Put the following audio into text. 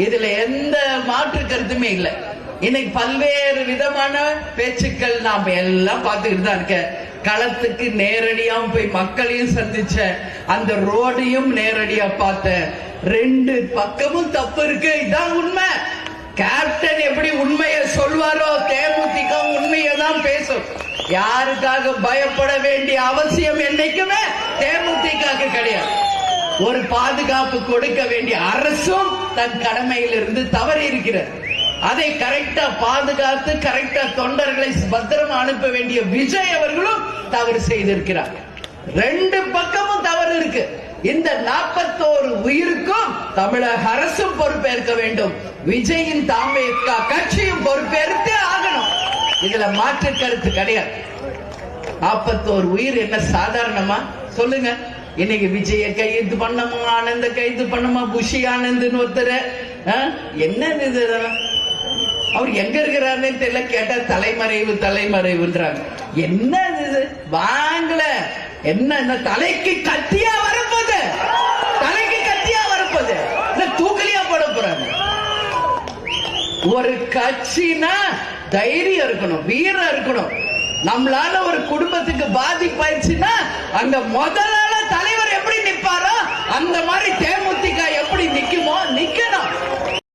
இதுல எந்த மாற்று கருத்துமே இல்லை. இன்னைக்கு பல்வேறு விதமான பேச்சுக்கள் நாம எல்லாம் பார்த்துக்கிட்டு தான் இருக்க. களத்துக்கு நேரடியா போய் மக்களையும் சந்திச்ச, அந்த ரோடையும் நேரடியா பார்த்த. ரெண்டு பக்கமும் தப்பு இருக்கு, இதான் உண்மை. கேப்டன் எப்படி உண்மையை சொல்வாரோ தேமுதிக உண்மையை தான் பேசும். யாருக்காக பயப்பட வேண்டிய அவசியம் என்னைக்குமே தேமுதிக கிடையாது. ஒரு பாதுகாப்பு கொடுக்க வேண்டிய அரசும் தன் கடமையிலிருந்து தவறி இருக்கிறது. அதை கரெக்டா பாதுகாத்து கரெக்டா தொண்டர்களை பத்திரமா அனுப்ப வேண்டிய விஜய் அவர்களும் தவறு செய்திருக்கிறார். ரெண்டு பக்கமும் தவறு இருக்கு. இந்த 41 உயிருக்கும் தமிழக அரசும் பொறுப்பேற்க வேண்டும். விஜயின் தாமேக்கா கட்சியும் பொறுப்பேற்று ஆகணும். இதுல மாற்று கருத்து கிடையாது. 41 உயிர் என்ன சாதாரணமா சொல்லுங்க? இன்னைக்கு விஜய கைது பண்ணமா, ஆனந்த கைது பண்ணமா, புஷி ஆனந்த்னு ஒருத்தர் என்ன இதெல்லாம் அவர் எங்க இருக்கிறாருன்னு தெரியல. கேட்டா தலைமறைவு தலைமறைவுன்றாங்க. என்ன இது வாங்கல? என்ன தலைக்கு கத்தியா வரப்போது? தலைக்கு கத்தியா வரப்போது? தூக்கலியா போட போறாங்க. ஒரு கட்சினா தைரியம் இருக்கணும், வீரம் இருக்கணும். நம்மளால ஒரு குடும்பத்துக்கு பாதிப்பாயிடுச்சுன்னா அங்க முதல்ல தலைவர் எப்படி நிற்பாரோ அந்த மாதிரி தேமுதிக